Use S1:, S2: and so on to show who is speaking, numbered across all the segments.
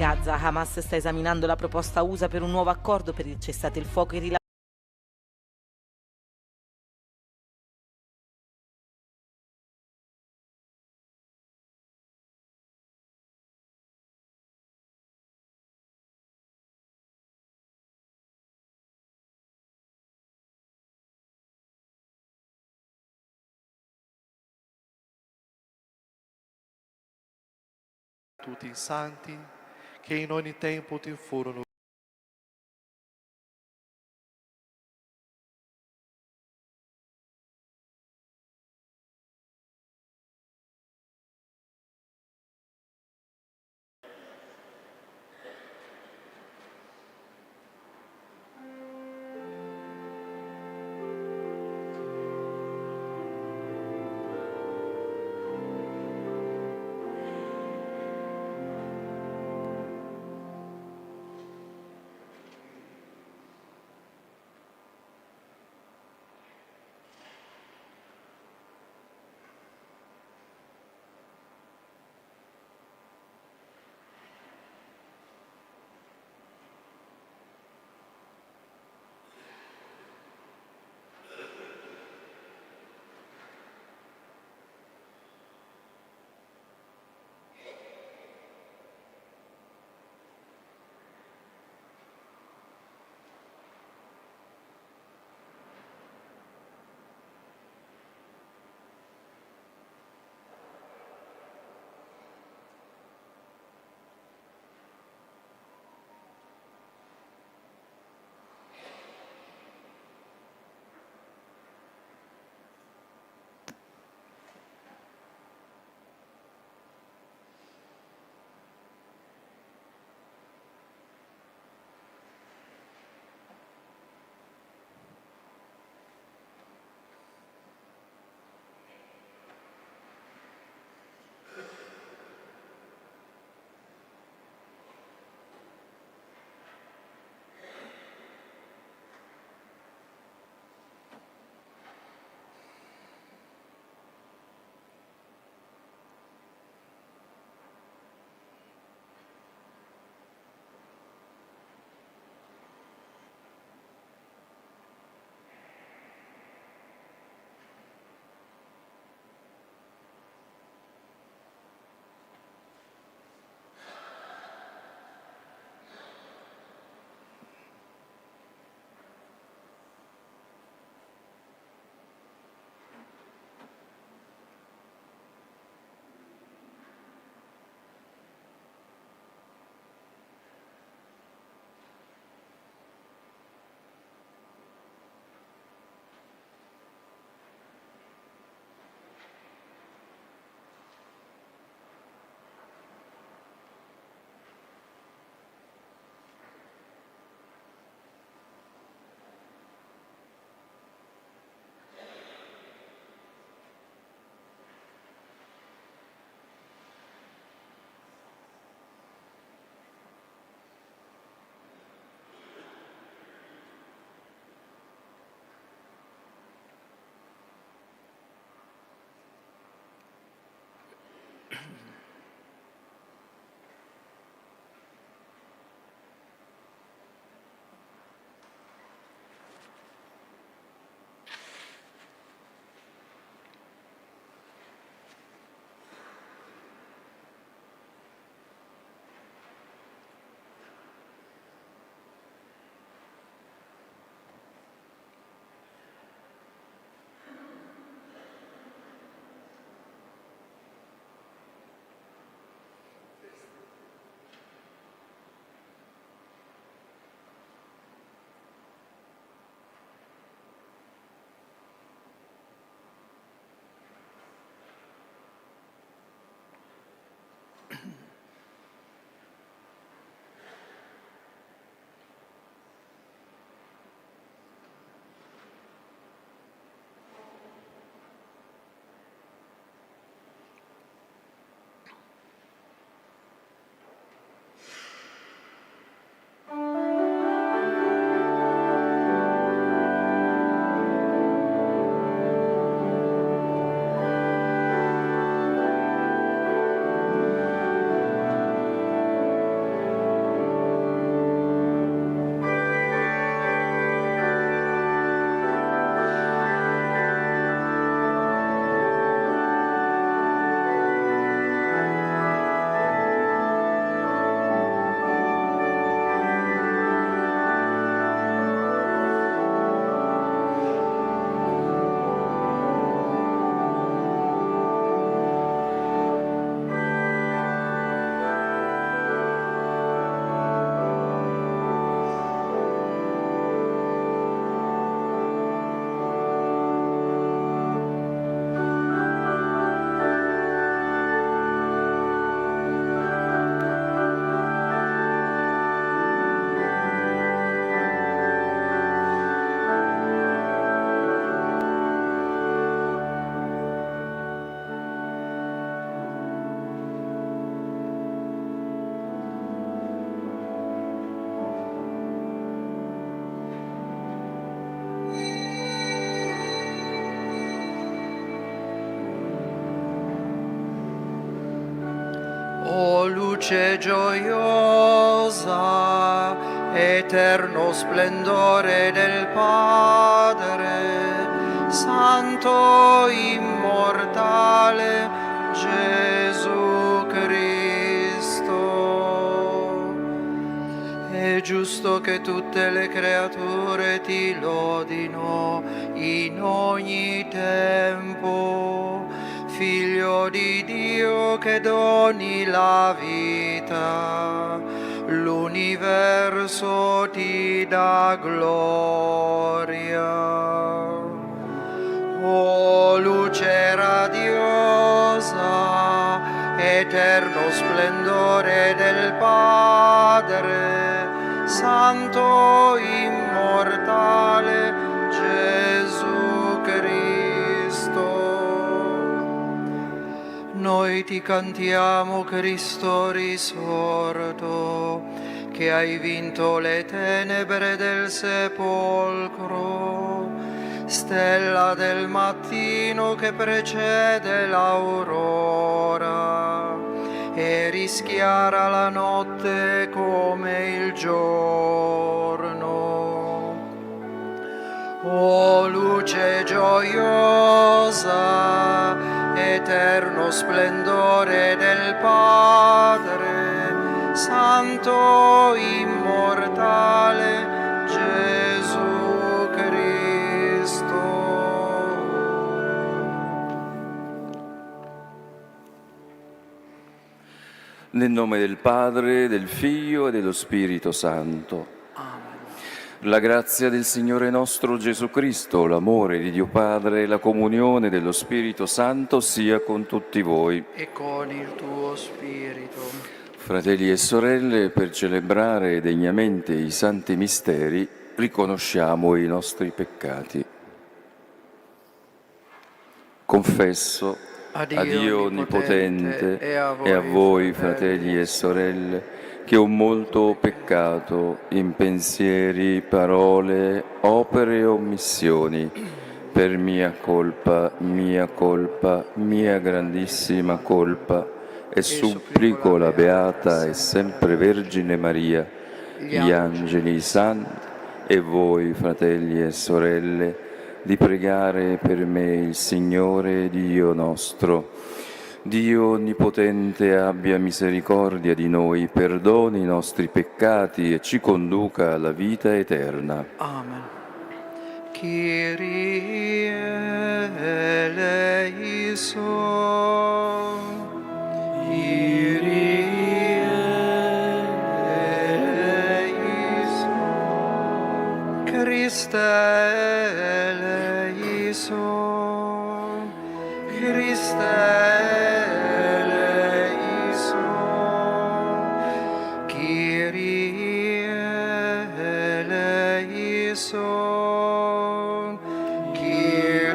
S1: Gaza, Hamas sta esaminando la proposta USA per un nuovo accordo per il cessate il fuoco e
S2: tutti i santi che in ogni tempo ti furono
S3: luce gioiosa, eterno splendore del Padre, Santo immortale Gesù Cristo. È giusto che tutte le creature ti lodino in ogni tempo, Figlio di Dio che doni la vita, l'universo ti dà gloria. O luce radiosa, eterno splendore del Padre, Santo immortale Gesù Cristo. Noi ti cantiamo, Cristo risorto, che hai vinto le tenebre del sepolcro, stella del mattino che precede l'aurora e rischiara la notte come il giorno. O luce gioiosa, eterno splendore del Padre, Santo immortale Gesù Cristo.
S4: Nel nome del Padre, del Figlio e dello Spirito Santo. La grazia del Signore nostro Gesù Cristo, l'amore di Dio Padre e la comunione dello Spirito Santo sia con tutti voi.
S3: E con il tuo spirito.
S4: Fratelli e sorelle, per celebrare degnamente i santi misteri, riconosciamo i nostri peccati. Confesso a Dio Onnipotente e a voi, fratelli e sorelle, che ho molto peccato in pensieri, parole, opere e omissioni, per mia colpa, mia grandissima colpa, e supplico la Beata e sempre Vergine Maria, gli angeli santi e voi, fratelli e sorelle, di pregare per me il Signore Dio nostro. Dio Onnipotente abbia misericordia di noi, perdoni i nostri peccati e ci conduca alla vita eterna.
S3: Amen. Kyrie eleison. Kyrie eleison. Christe eleison. Christe eleison. Kyrie eleison. Kyrie eleison.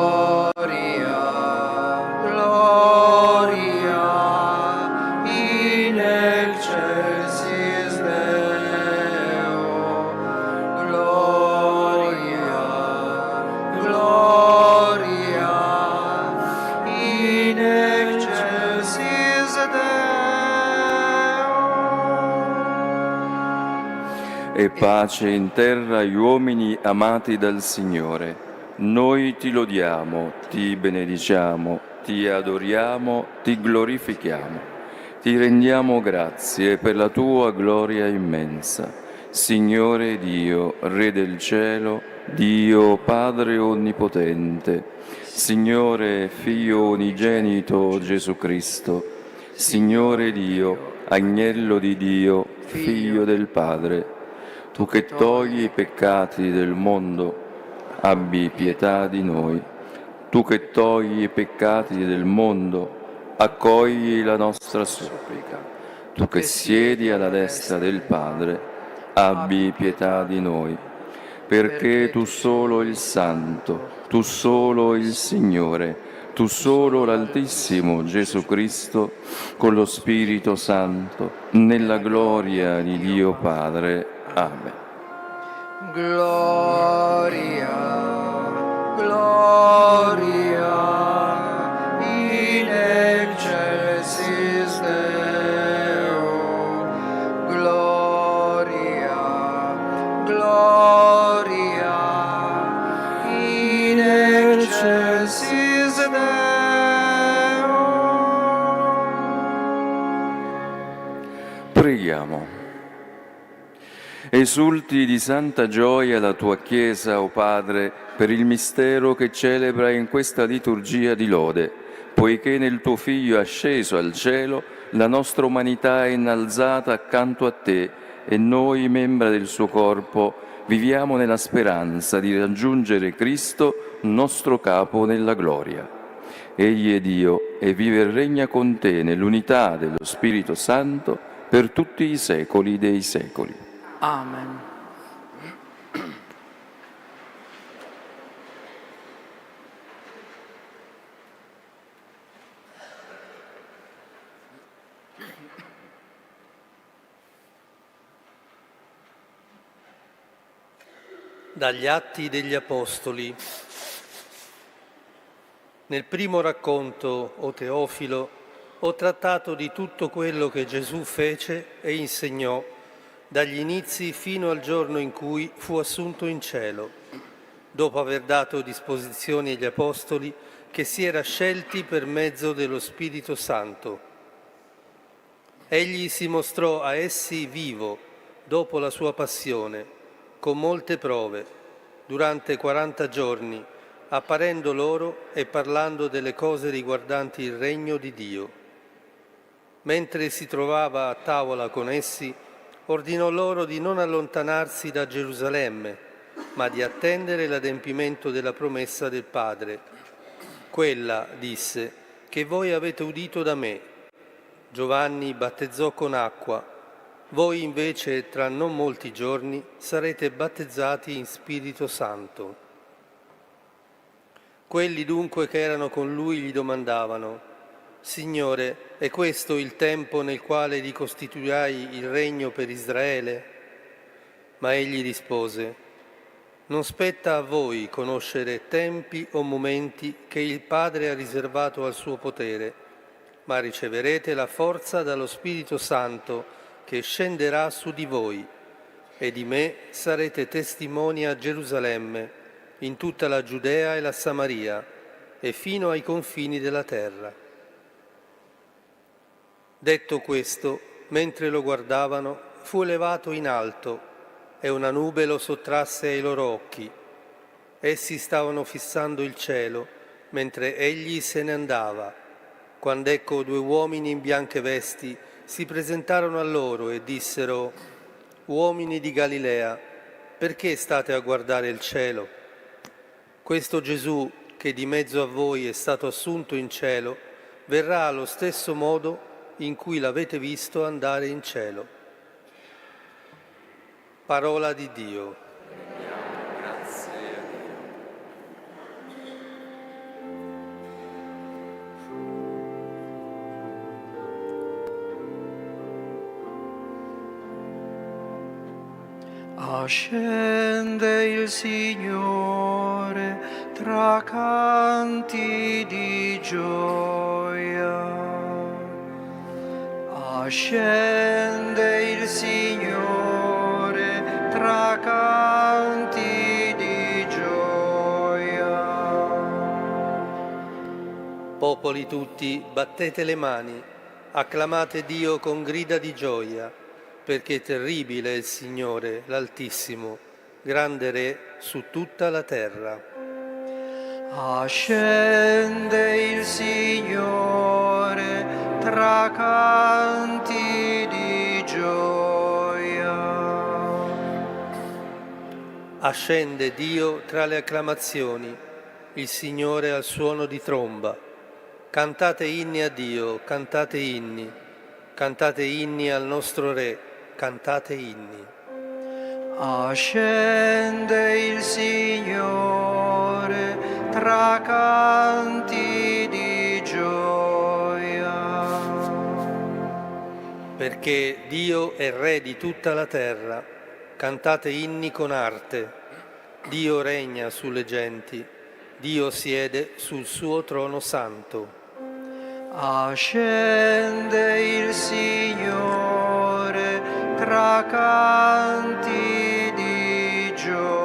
S3: Gloria, gloria in excelsis Deo. Gloria, gloria in excelsis Deo.
S4: E pace in terra agli uomini amati dal Signore. Noi ti lodiamo, ti benediciamo, ti adoriamo, ti glorifichiamo. Ti rendiamo grazie per la tua gloria immensa. Signore Dio, Re del cielo, Dio Padre Onnipotente, Signore Figlio unigenito Gesù Cristo, Signore Dio, Agnello di Dio, Figlio del Padre, tu che togli i peccati del mondo, abbi pietà di noi. Tu che togli i peccati del mondo, accogli la nostra supplica. Tu che siedi alla destra del Padre, abbi pietà di noi. Perché tu solo il Santo, tu solo il Signore, tu solo l'Altissimo Gesù Cristo, con lo Spirito Santo, nella gloria di Dio Padre. Amen.
S3: Gloria, gloria, in excelsis Deo. Gloria, gloria, in excelsis Deo.
S4: Preghiamo. Esulti di santa gioia la tua Chiesa, o Padre, per il mistero che celebra in questa liturgia di lode, poiché nel tuo Figlio asceso al cielo la nostra umanità è innalzata accanto a te e noi, membra del suo corpo, viviamo nella speranza di raggiungere Cristo, nostro Capo, nella gloria. Egli è Dio e vive e regna con te nell'unità dello Spirito Santo per tutti i secoli dei secoli.
S3: Amen.
S5: Dagli Atti degli Apostoli. Nel primo racconto, o Teofilo, ho trattato di tutto quello che Gesù fece e insegnò dagli inizi fino al giorno in cui fu assunto in cielo, dopo aver dato disposizioni agli Apostoli che si era scelti per mezzo dello Spirito Santo. Egli si mostrò a essi vivo dopo la sua passione, con molte prove, durante 40 giorni, apparendo loro e parlando delle cose riguardanti il regno di Dio. Mentre si trovava a tavola con essi, ordinò loro di non allontanarsi da Gerusalemme, ma di attendere l'adempimento della promessa del Padre. Quella, disse, che voi avete udito da me. Giovanni battezzò con acqua, voi invece tra non molti giorni sarete battezzati in Spirito Santo. Quelli dunque che erano con lui gli domandavano: Signore, è questo il tempo nel quale ricostituirai il regno per Israele? Ma egli rispose: Non spetta a voi conoscere tempi o momenti che il Padre ha riservato al suo potere, ma riceverete la forza dallo Spirito Santo che scenderà su di voi, e di me sarete testimoni a Gerusalemme, in tutta la Giudea e la Samaria, e fino ai confini della terra. Detto questo, mentre lo guardavano, fu elevato in alto, e una nube lo sottrasse ai loro occhi. Essi stavano fissando il cielo, mentre egli se ne andava, quando ecco 2 uomini in bianche vesti si presentarono a loro e dissero: Uomini di Galilea, perché state a guardare il cielo? Questo Gesù, che di mezzo a voi è stato assunto in cielo, verrà allo stesso modo in cui l'avete visto andare in cielo. Parola di Dio.
S3: Ascende il Signore tra canti di gioia. Ascende il Signore tra canti di gioia.
S5: Popoli tutti, battete le mani, acclamate Dio con grida di gioia, perché terribile è il Signore, l'Altissimo, grande Re su tutta la terra.
S3: Ascende il Signore tra canti di gioia.
S5: Ascende Dio tra le acclamazioni, il Signore al suono di tromba. Cantate inni a Dio, cantate inni al nostro Re, cantate inni.
S3: Ascende il Signore tra canti di gioia.
S5: Perché Dio è Re di tutta la terra, cantate inni con arte. Dio regna sulle genti, Dio siede sul suo trono santo.
S3: Ascende il Signore tra canti di gioia.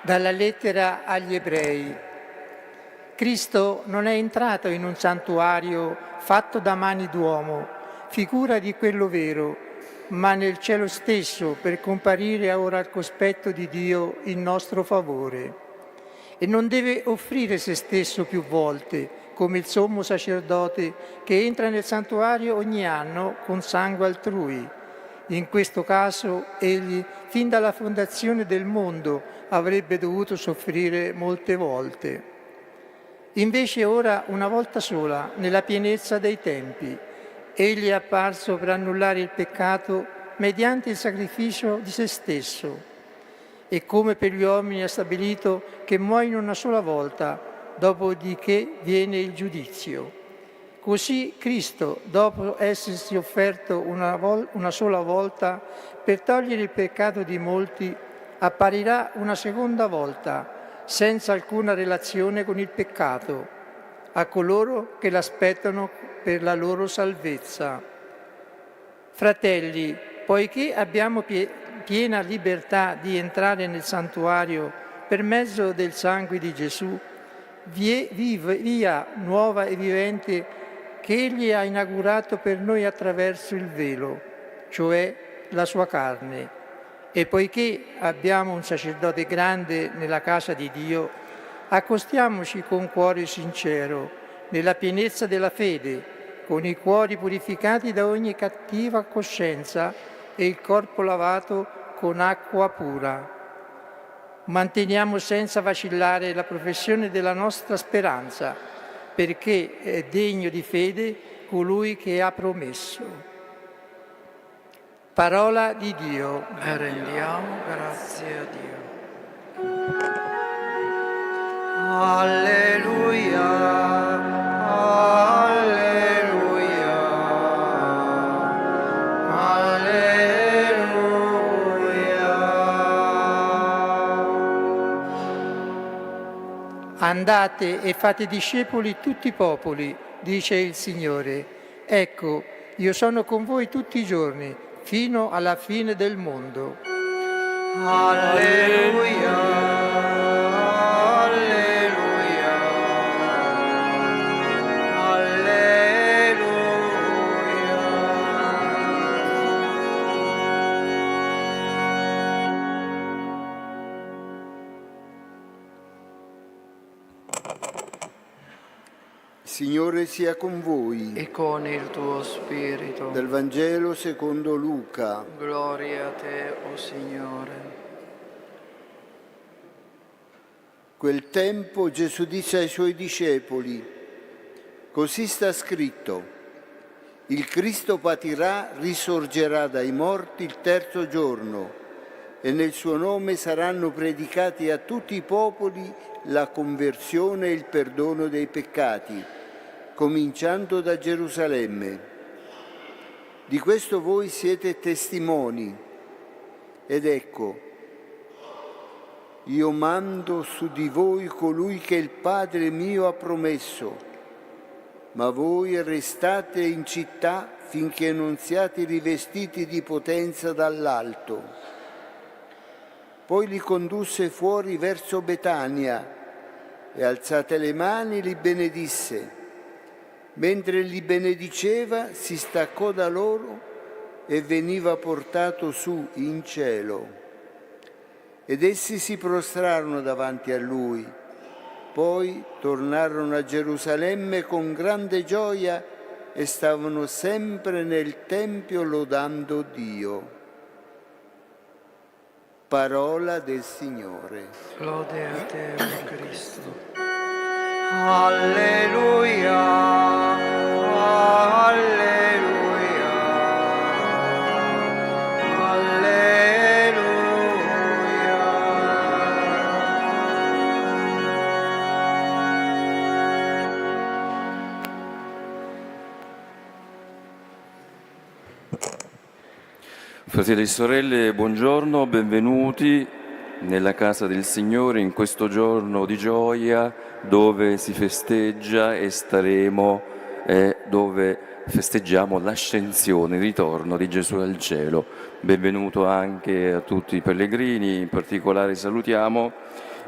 S6: Dalla lettera agli Ebrei. Cristo non è entrato in un santuario fatto da mani d'uomo, figura di quello vero, ma nel cielo stesso per comparire ora al cospetto di Dio in nostro favore. E non deve offrire se stesso più volte, come il sommo sacerdote che entra nel santuario ogni anno con sangue altrui. In questo caso egli, fin dalla fondazione del mondo, avrebbe dovuto soffrire molte volte. Invece ora, una volta sola, nella pienezza dei tempi, egli è apparso per annullare il peccato mediante il sacrificio di se stesso. E come per gli uomini ha stabilito che muoiono una sola volta, dopodiché viene il giudizio. Così Cristo, dopo essersi offerto una sola volta per togliere il peccato di molti, apparirà una seconda volta, senza alcuna relazione con il peccato, a coloro che l'aspettano per la loro salvezza. Fratelli, poiché abbiamo piena libertà di entrare nel santuario per mezzo del sangue di Gesù, via nuova e vivente che Egli ha inaugurato per noi attraverso il velo, cioè la sua carne. E poiché abbiamo un sacerdote grande nella casa di Dio, accostiamoci con cuore sincero, nella pienezza della fede, con i cuori purificati da ogni cattiva coscienza e il corpo lavato con acqua pura. Manteniamo senza vacillare la professione della nostra speranza, perché è degno di fede colui che ha promesso. Parola di Dio.
S3: E rendiamo grazie a Dio. Alleluia, alleluia, alleluia.
S6: Andate e fate discepoli tutti i popoli, dice il Signore. Ecco, io sono con voi tutti i giorni, fino alla fine del mondo.
S3: Alleluia, alleluia,
S7: Signore sia con voi.
S3: e con il tuo spirito.
S7: Dal Vangelo secondo Luca.
S3: Gloria a te, o Signore.
S7: Quel tempo Gesù disse ai suoi discepoli: così sta scritto, il Cristo patirà, risorgerà dai morti il terzo giorno e nel suo nome saranno predicati a tutti i popoli la conversione e il perdono dei peccati, cominciando da Gerusalemme. Di questo voi siete testimoni. Ed ecco, io mando su di voi colui che il Padre mio ha promesso, ma voi restate in città finché non siate rivestiti di potenza dall'alto. Poi li condusse fuori verso Betania e alzate le mani li benedisse. Mentre li benediceva si staccò da loro e veniva portato su in cielo. Ed essi si prostrarono davanti a lui. Poi tornarono a Gerusalemme con grande gioia e stavano sempre nel Tempio lodando Dio. Parola del Signore.
S3: Lode a te, o Cristo. Alleluia, alleluia,
S4: Fratelli e sorelle, buongiorno, benvenuti nella casa del Signore in questo giorno di gioia dove si festeggia e staremo, dove festeggiamo l'ascensione, il ritorno di Gesù al cielo. Benvenuto anche a tutti i pellegrini, in particolare salutiamo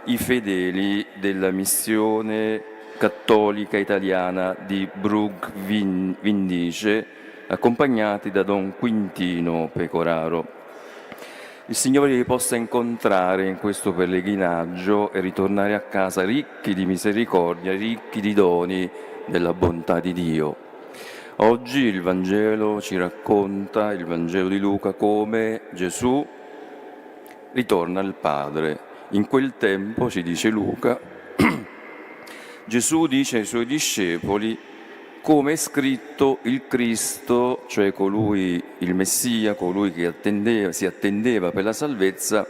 S4: i fedeli della missione cattolica italiana di Brugg Vindice, accompagnati da Don Quintino Pecoraro. Il Signore li possa incontrare in questo pellegrinaggio e ritornare a casa ricchi di misericordia, ricchi di doni della bontà di Dio. Oggi il Vangelo ci racconta, il Vangelo di Luca, come Gesù ritorna al Padre. In quel tempo, ci dice Luca, Gesù dice ai suoi discepoli: come è scritto, il Cristo, cioè colui, il Messia, colui che si attendeva per la salvezza,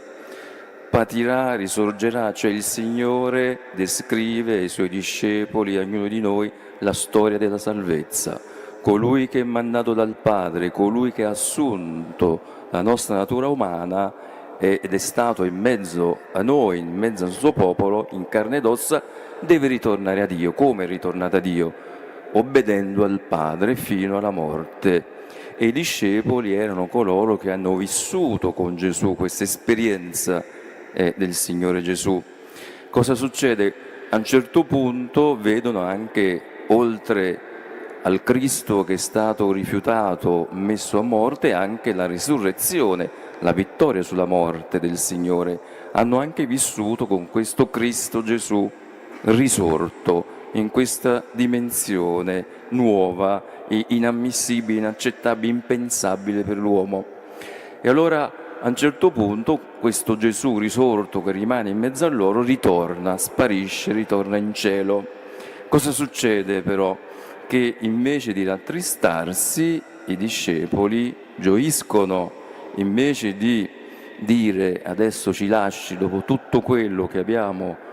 S4: patirà, risorgerà, cioè il Signore descrive ai suoi discepoli, a ognuno di noi, la storia della salvezza. Colui che è mandato dal Padre, colui che ha assunto la nostra natura umana ed è stato in mezzo a noi, in mezzo al suo popolo, in carne ed ossa, deve ritornare a Dio. Come è ritornato a Dio? Obbedendo al Padre fino alla morte. E i discepoli erano coloro che hanno vissuto con Gesù questa esperienza del Signore Gesù. Cosa succede? A un certo punto vedono anche, oltre al Cristo che è stato rifiutato, messo a morte, anche la risurrezione, la vittoria sulla morte del Signore. Hanno anche vissuto con questo Cristo Gesù risorto, in questa dimensione nuova, inammissibile, inaccettabile, impensabile per l'uomo. E allora a un certo punto questo Gesù risorto che rimane in mezzo a loro ritorna, sparisce, ritorna in cielo. Cosa succede però? Che invece di rattristarsi i discepoli gioiscono, invece di dire adesso ci lasci dopo tutto quello che abbiamo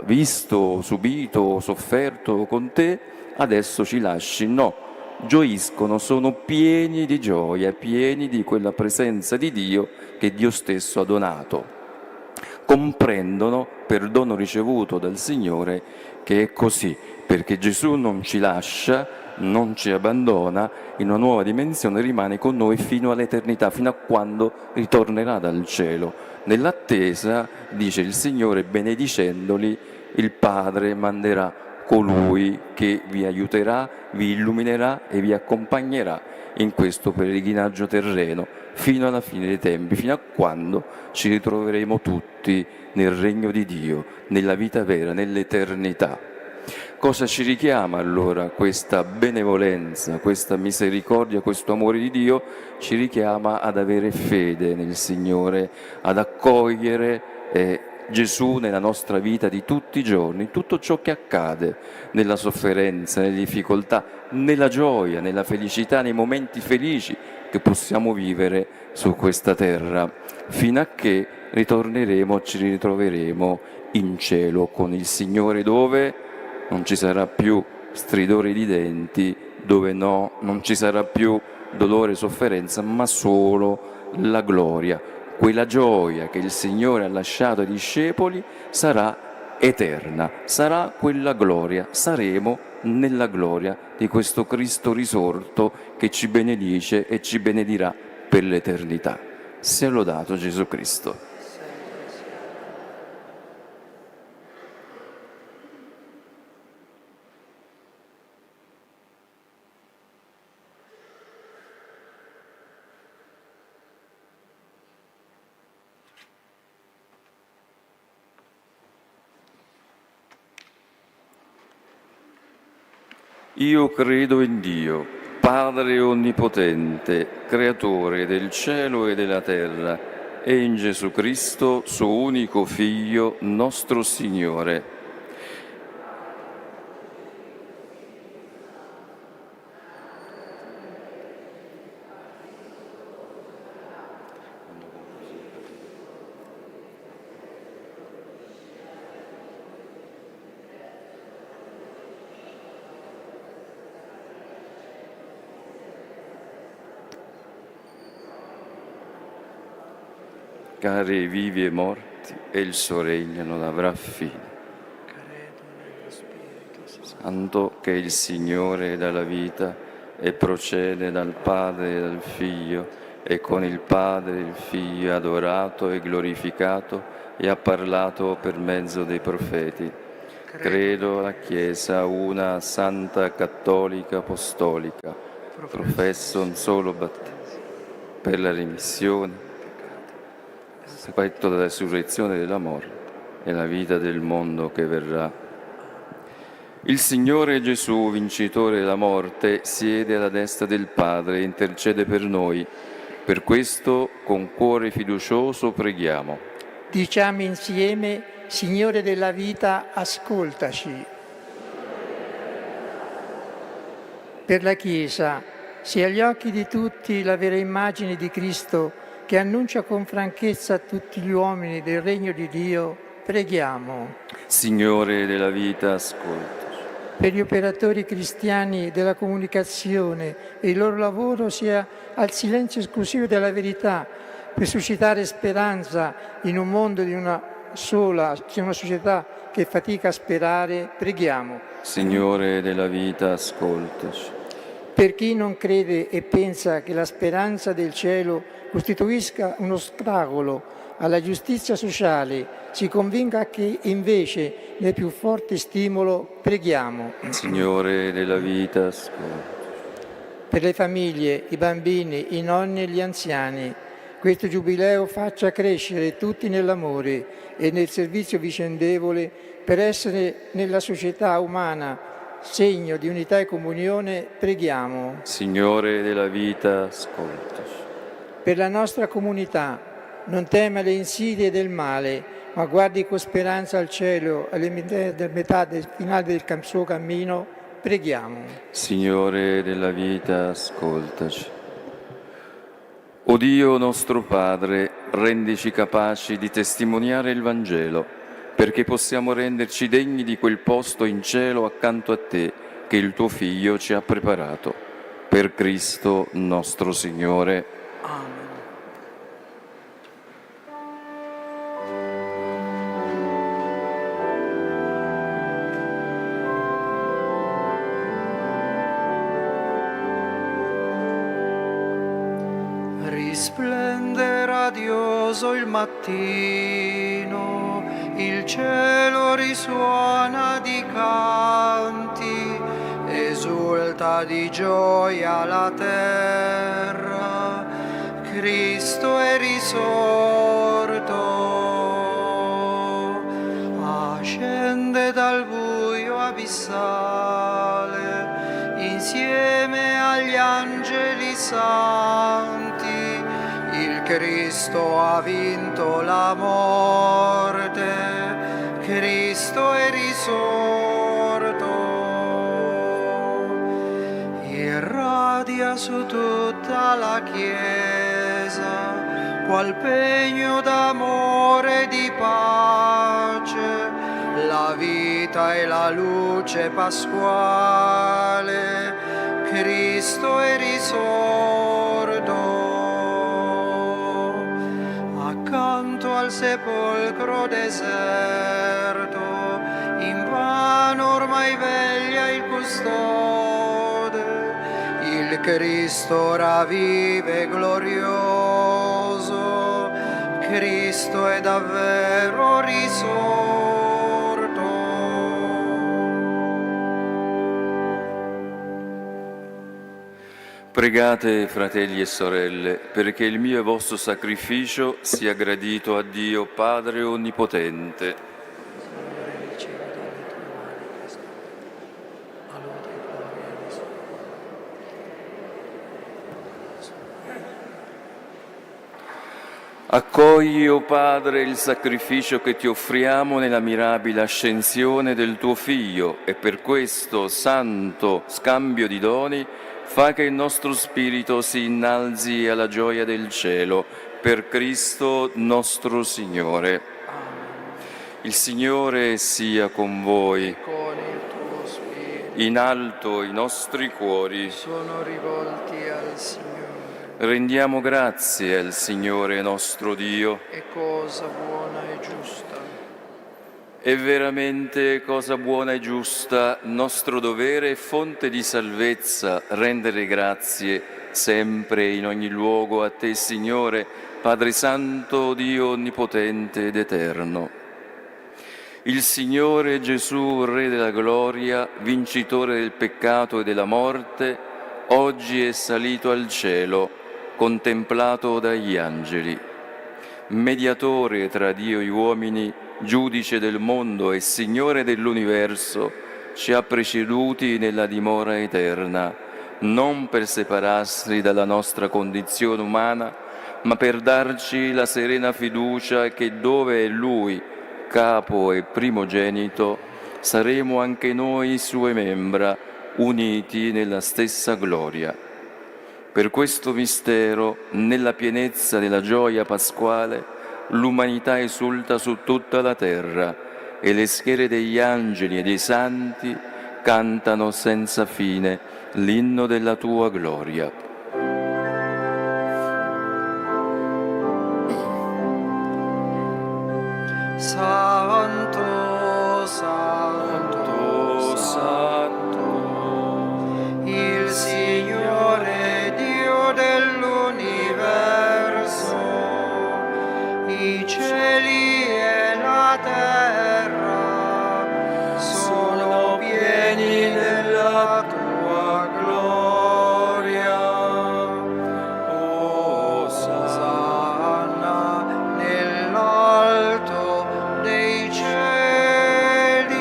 S4: visto, subito, sofferto con te, adesso ci lasci. No, gioiscono, sono pieni di gioia, pieni di quella presenza di Dio che Dio stesso ha donato. Comprendono, per dono ricevuto dal Signore, che è così, perché Gesù non ci lascia, non ci abbandona, in una nuova dimensione rimane con noi fino all'eternità, fino a quando ritornerà dal cielo. Nell'attesa, dice il Signore, benedicendoli, il Padre manderà colui che vi aiuterà, vi illuminerà e vi accompagnerà in questo pellegrinaggio terreno, fino alla fine dei tempi, fino a quando ci ritroveremo tutti nel regno di Dio, nella vita vera, nell'eternità. Cosa ci richiama allora questa benevolenza, questa misericordia, questo amore di Dio? Ci richiama ad avere fede nel Signore, ad accogliere Gesù nella nostra vita di tutti i giorni, tutto ciò che accade, nella sofferenza, nelle difficoltà, nella gioia, nella felicità, nei momenti felici che possiamo vivere su questa terra, fino a che ritorneremo, ci ritroveremo in cielo con il Signore, dove non ci sarà più stridore di denti, dove non ci sarà più dolore e sofferenza, ma solo la gloria. Quella gioia che il Signore ha lasciato ai discepoli sarà eterna, sarà quella gloria, saremo nella gloria di questo Cristo risorto che ci benedice e ci benedirà per l'eternità. Sia lodato Gesù Cristo. Io credo in Dio, Padre Onnipotente, Creatore del cielo e della terra, e in Gesù Cristo, suo unico Figlio, nostro Signore. Cari vivi e morti, e il suo regno non avrà fine. Santo che il Signore dà la vita e procede dal Padre e dal Figlio, e con il Padre e il Figlio è adorato e glorificato e ha parlato per mezzo dei profeti. Credo alla Chiesa una santa, cattolica, apostolica, professo un solo battesimo per la remissione, spetto della resurrezione della morte e la vita del mondo che verrà. Il Signore Gesù, vincitore della morte, siede alla destra del Padre e intercede per noi. Per questo, con cuore fiducioso, preghiamo.
S6: Diciamo insieme: Signore della vita, ascoltaci. Per la Chiesa, sia agli occhi di tutti la vera immagine di Cristo, che annuncia con franchezza a tutti gli uomini del regno di Dio, preghiamo.
S4: Signore della vita, ascoltaci.
S6: Per gli operatori cristiani della comunicazione e il loro lavoro sia al silenzio esclusivo della verità, per suscitare speranza in un mondo di una società che fatica a sperare, preghiamo.
S4: Signore della vita, ascoltaci.
S6: Per chi non crede e pensa che la speranza del cielo costituisca uno ostacolo alla giustizia sociale, si convinca che invece ne è più forte stimolo, preghiamo.
S4: Signore della vita, ascoltaci.
S6: Per le famiglie, i bambini, i nonni e gli anziani, questo giubileo faccia crescere tutti nell'amore e nel servizio vicendevole per essere nella società umana segno di unità e comunione, preghiamo.
S4: Signore della vita, ascoltaci.
S6: Per la nostra comunità, non tema le insidie del male, ma guardi con speranza al cielo, alla metà del finale del suo cammino, preghiamo.
S4: Signore della vita, ascoltaci. O Dio nostro Padre, rendici capaci di testimoniare il Vangelo, perché possiamo renderci degni di quel posto in cielo accanto a te che il tuo Figlio ci ha preparato. Per Cristo nostro Signore.
S1: Amen.
S3: Risplende radioso il mattino, il cielo risuona di canti, esulta di gioia la terra, Cristo è risorto, ascende dal buio abissale, insieme agli angeli santi, il Cristo ha vinto la morte, Cristo è risorto, irradia su tutta la Chiesa, qual pegno d'amore e di pace, la vita e la luce pasquale, Cristo è risorto. Accanto al sepolcro deserto, invano ormai veglia il custode, il Cristo ravive glorioso, Cristo è davvero risorto.
S4: Pregate, fratelli e sorelle, perché il mio e vostro sacrificio sia gradito a Dio Padre Onnipotente. Accogli, o Padre, il sacrificio che ti offriamo nella mirabile ascensione del tuo Figlio e per questo santo scambio di doni fa che il nostro spirito si innalzi alla gioia del cielo per Cristo nostro Signore. Il Signore sia con voi.
S3: Con il tuo spirito
S4: In alto i nostri cuori.
S3: sono rivolti al Signore.
S4: Rendiamo grazie al Signore nostro Dio.
S3: È cosa buona e giusta.
S4: È veramente cosa buona e giusta, nostro dovere e fonte di salvezza, rendere grazie sempre in ogni luogo a Te, Signore, Padre Santo, Dio Onnipotente ed Eterno. Il Signore Gesù, Re della gloria, vincitore del peccato e della morte, oggi è salito al cielo, contemplato dagli angeli. Mediatore tra Dio e gli uomini, giudice del mondo e Signore dell'universo, ci ha preceduti nella dimora eterna, non per separarsi dalla nostra condizione umana, ma per darci la serena fiducia che dove è Lui, capo e primogenito, saremo anche noi sue membra, uniti nella stessa gloria. Per questo mistero, nella pienezza della gioia pasquale, l'umanità esulta su tutta la terra e le schiere degli angeli e dei santi cantano senza fine l'inno della tua gloria.
S3: Santo, santo, santo, il Signore Dio dell'universo, i cieli e la terra sono pieni della tua gloria. Osanna nell'alto dei cieli,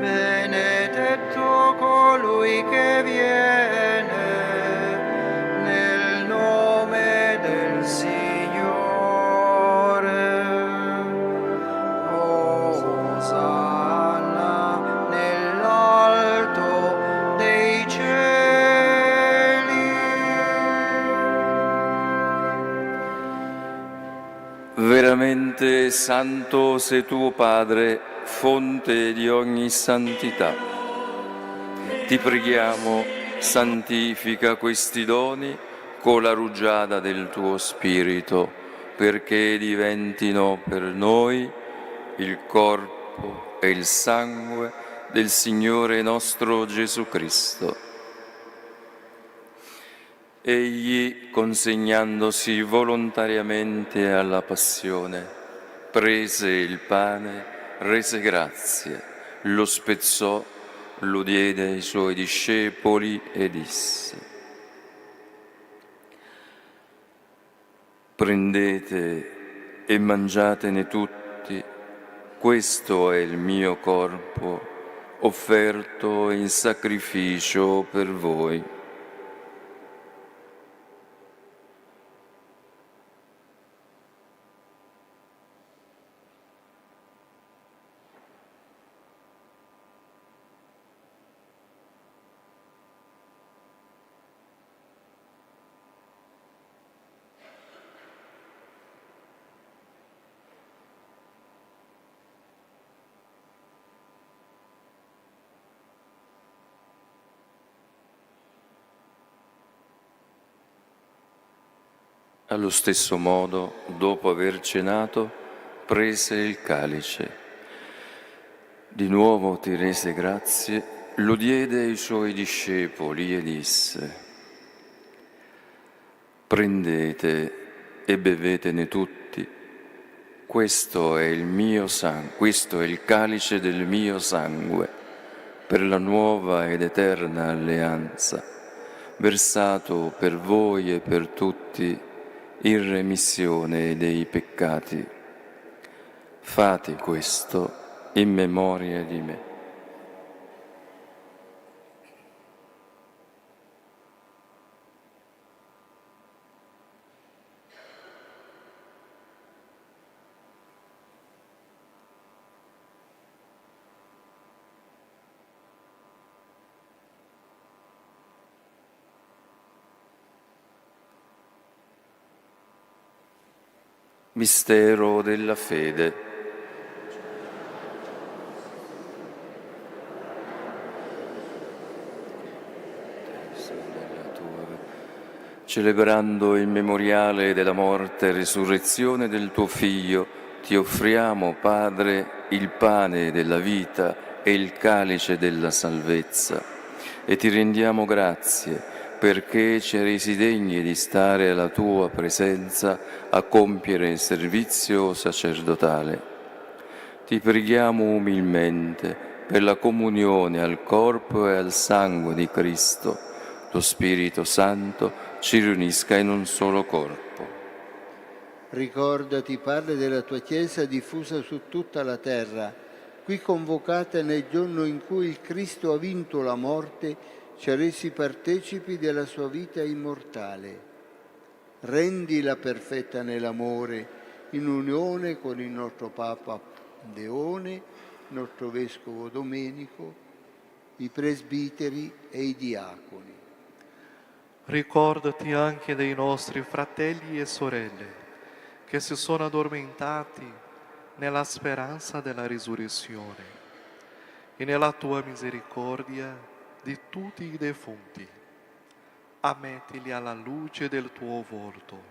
S3: benedetto colui che viene nel nome del Signore. Osanna nell'alto dei cieli.
S4: Veramente santo sei tu, Padre, fonte di ogni santità. Ti preghiamo, santifica questi doni con la rugiada del tuo Spirito, perché diventino per noi il corpo e il sangue del Signore nostro Gesù Cristo. Egli, consegnandosi volontariamente alla passione, prese il pane, rese grazie, lo spezzò, lo diede ai suoi discepoli e disse: prendete e mangiatene tutti, questo è il mio corpo, offerto in sacrificio per voi. Allo stesso modo, dopo aver cenato, prese il calice. Di nuovo ti rese grazie, lo diede ai suoi discepoli e disse: prendete e bevetene tutti, questo è il mio sangue, questo è il calice del mio sangue, per la nuova ed eterna alleanza, versato per voi e per tutti in remissione dei peccati. Fate questo in memoria di me. Mistero della fede. Celebrando il memoriale della morte e risurrezione del tuo Figlio, ti offriamo, Padre, il pane della vita e il calice della salvezza, e ti rendiamo grazie perché ci hai resi degni di stare alla tua presenza a compiere il servizio sacerdotale. Ti preghiamo umilmente per la comunione al corpo e al sangue di Cristo. Lo Spirito Santo ci riunisca in un solo corpo.
S7: Ricordati, Padre, della tua Chiesa diffusa su tutta la terra, qui convocata nel giorno in cui il Cristo ha vinto la morte, ci ha resi partecipi della sua vita immortale. Rendila perfetta nell'amore, in unione con il nostro Papa Leone, il nostro Vescovo Domenico, i presbiteri e i diaconi.
S2: Ricordati anche dei nostri fratelli e sorelle che si sono addormentati nella speranza della risurrezione e nella tua misericordia di tutti i defunti. Ammettili alla luce del tuo volto.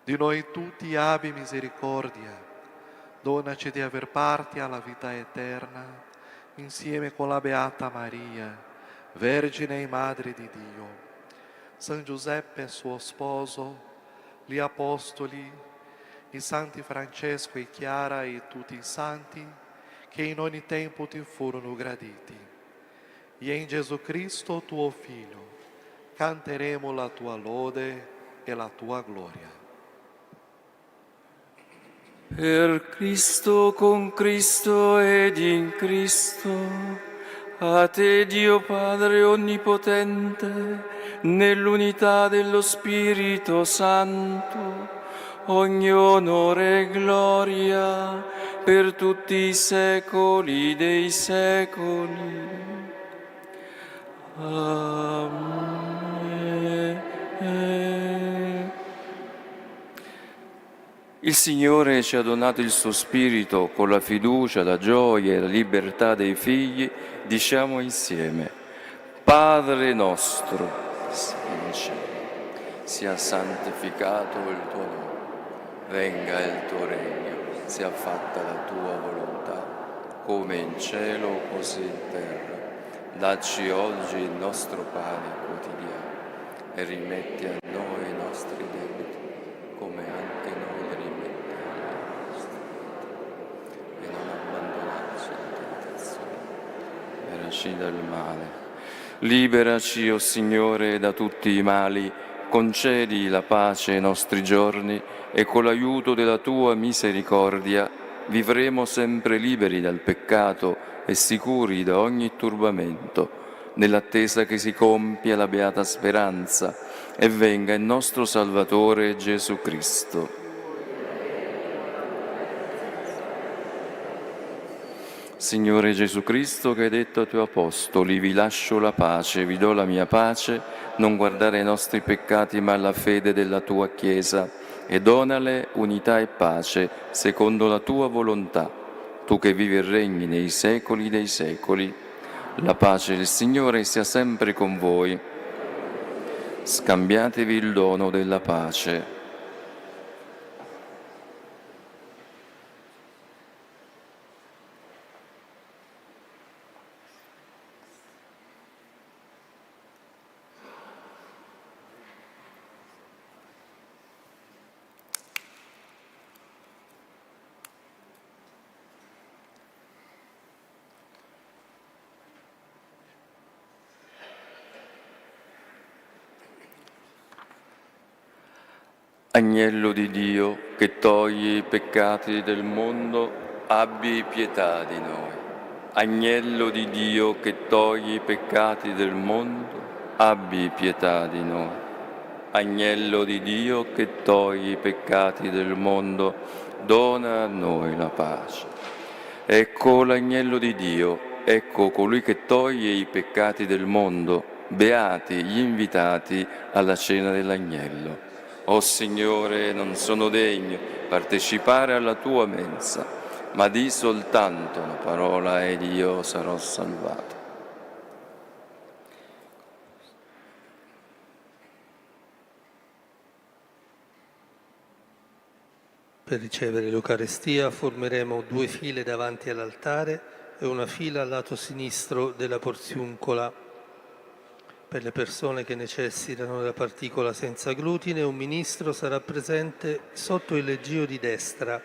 S2: Di noi tutti abbi misericordia. Donaci di aver parte alla vita eterna insieme con la Beata Maria, Vergine e Madre di Dio, San Giuseppe suo sposo, gli Apostoli, i Santi Francesco e Chiara e tutti i Santi che in ogni tempo ti furono graditi. E in Gesù Cristo tuo Figlio canteremo la tua lode e la tua gloria.
S4: Per Cristo, con Cristo ed in Cristo, a te Dio Padre Onnipotente, nell'unità dello Spirito Santo, ogni onore e gloria per tutti i secoli dei secoli. Amen. Il Signore ci ha donato il suo Spirito con la fiducia, la gioia e la libertà dei figli. Diciamo insieme: Padre nostro, sei in cielo, sia santificato il tuo nome, venga il tuo regno, sia fatta la tua volontà, come in cielo così in terra. Dacci oggi il nostro pane quotidiano e rimetti a noi i nostri debiti, come anche noi li rimettiamo ai nostri debiti. E non abbandonarci alla tentazione, liberaci dal male. Liberaci, o Signore, da tutti i mali, concedi la pace ai nostri giorni e con l'aiuto della Tua misericordia vivremo sempre liberi dal peccato e sicuri da ogni turbamento, nell'attesa che si compia la beata speranza e venga il nostro Salvatore Gesù Cristo. Signore Gesù Cristo, che hai detto ai tuoi apostoli: vi lascio la pace, vi do la mia pace, non guardare ai nostri peccati ma alla fede della tua Chiesa, e donale unità e pace secondo la tua volontà, tu che vivi e regni nei secoli dei secoli. La pace del Signore sia sempre con voi. Scambiatevi il dono della pace. Agnello di Dio, che togli i peccati del mondo, abbi pietà di noi. Agnello di Dio, che togli i peccati del mondo, abbi pietà di noi. Agnello di Dio, che togli i peccati del mondo, dona a noi la pace. Ecco l'agnello di Dio, ecco colui che toglie i peccati del mondo. Beati gli invitati alla cena dell'agnello. O Signore, non sono degno partecipare alla tua mensa, ma di soltanto una parola ed io sarò salvato.
S5: Per ricevere l'Eucarestia formeremo 2 file davanti all'altare e una fila al lato sinistro della porziuncola. Per le persone che necessitano della particola senza glutine, un ministro sarà presente sotto il leggio di destra.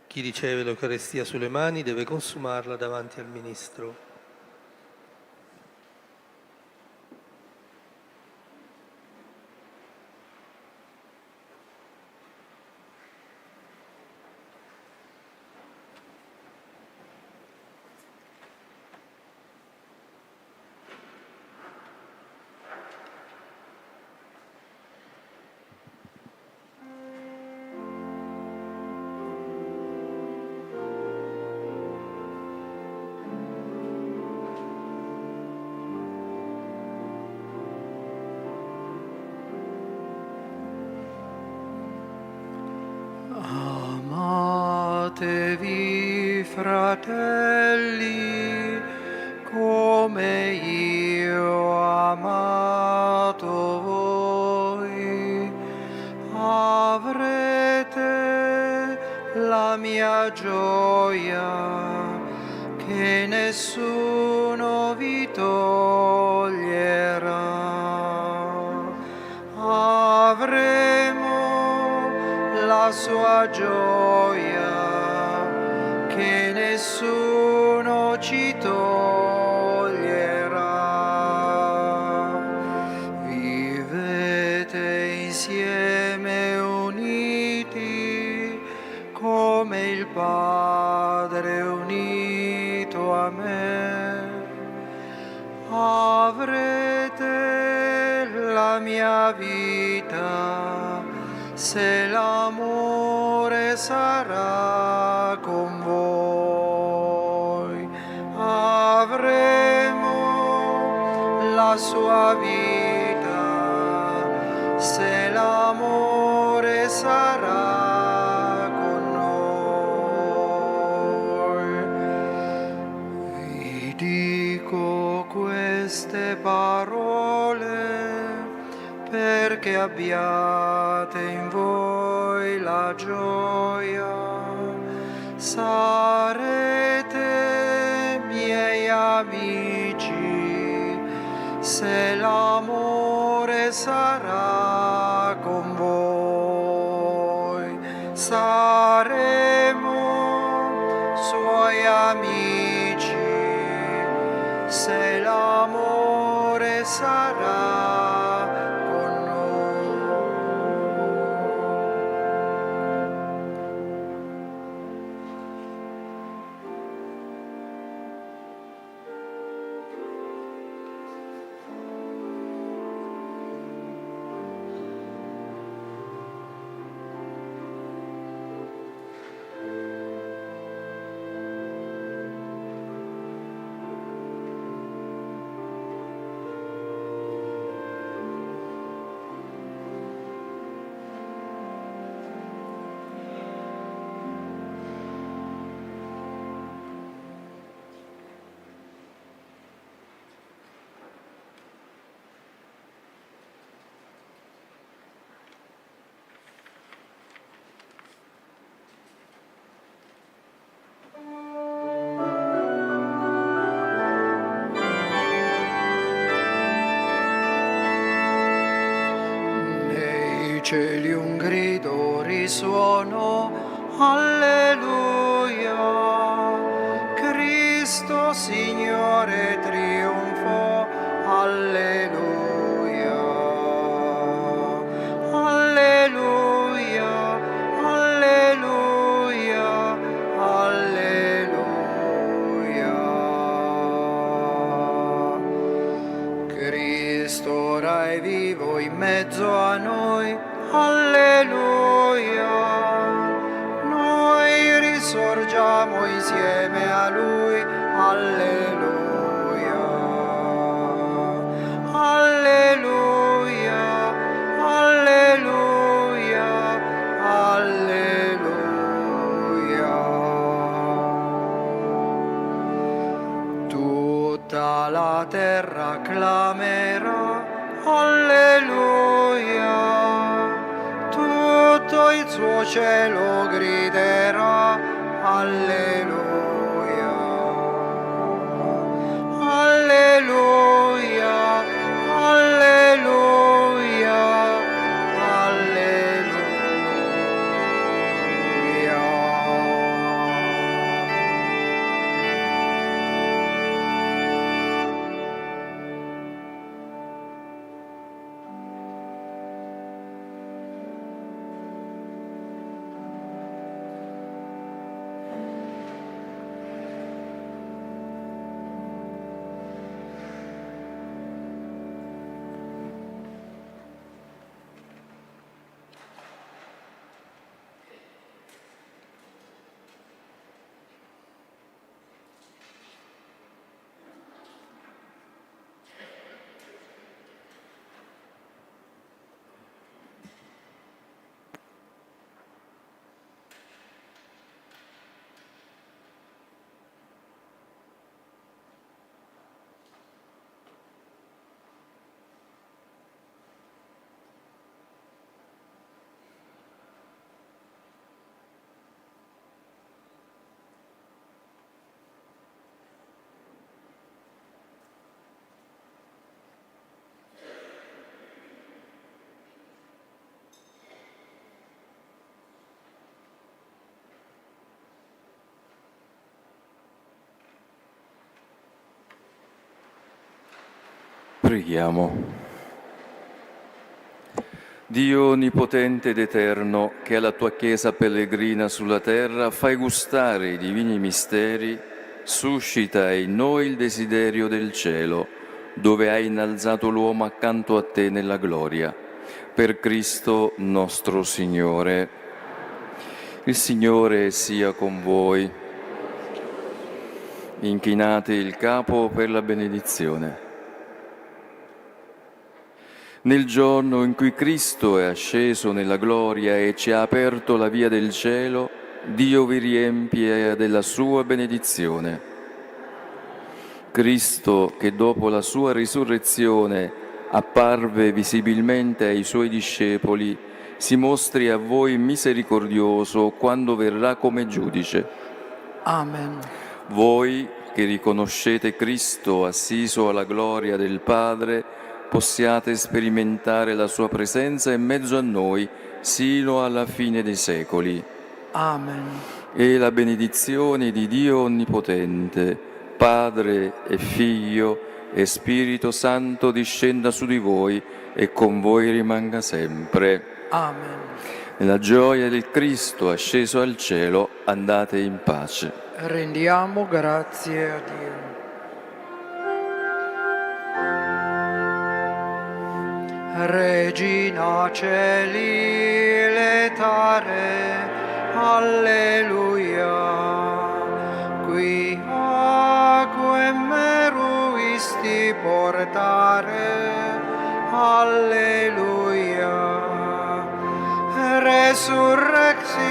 S5: Chi riceve l'Eucarestia sulle mani deve consumarla davanti al ministro.
S3: Amatevi, fratelli, come io ho amato voi. Avrete la mia gioia, che nessuno vi toglierà. Avremo la sua gioia, che nessuno ci toglierà. Vivete insieme uniti, come il Padre è unito a me. Avrete la mia vita, se l'amore sarà con voi. Avremo la sua vita, se l'amore sarà con noi. Vi dico queste parole perché abbiate in voi la gioia. Sarete miei amici, se l'amore sarà con voi. Saremo suoi amici, se l'amore sarà. Cieli un grido risuono, alleluia, Cristo Signore trionfò, alleluia, alleluia, alleluia, alleluia. Cristo ora è vivo in mezzo a noi, alleluia, noi risorgiamo insieme a Lui, alleluia, alleluia, alleluia. tutto il suo cielo griderà alleluia, alleluia, alleluia, alleluia.
S4: Preghiamo. Dio onnipotente ed eterno, che alla tua Chiesa pellegrina sulla terra fai gustare i divini misteri, suscita in noi il desiderio del cielo, dove hai innalzato l'uomo accanto a te nella gloria. Per Cristo nostro Signore. Il Signore sia con voi. Inchinate il capo per la benedizione. Nel giorno in cui Cristo è asceso nella gloria e ci ha aperto la via del cielo, Dio vi riempie della sua benedizione. Cristo, che dopo la sua risurrezione apparve visibilmente ai suoi discepoli, si mostri a voi misericordioso quando verrà come giudice.
S6: Amen.
S4: Voi che riconoscete Cristo assiso alla gloria del Padre, possiate sperimentare la sua presenza in mezzo a noi sino alla fine dei secoli.
S6: Amen.
S4: E la benedizione di Dio Onnipotente, Padre e Figlio e Spirito Santo discenda su di voi e con voi rimanga sempre.
S6: Amen.
S4: Nella gioia del Cristo asceso al cielo, andate in pace.
S6: Rendiamo grazie a Dio.
S3: Regina Celi letare, alleluia, qui aquem meruisti portare, alleluia, resurrexit,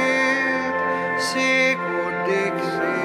S3: sicut dixit,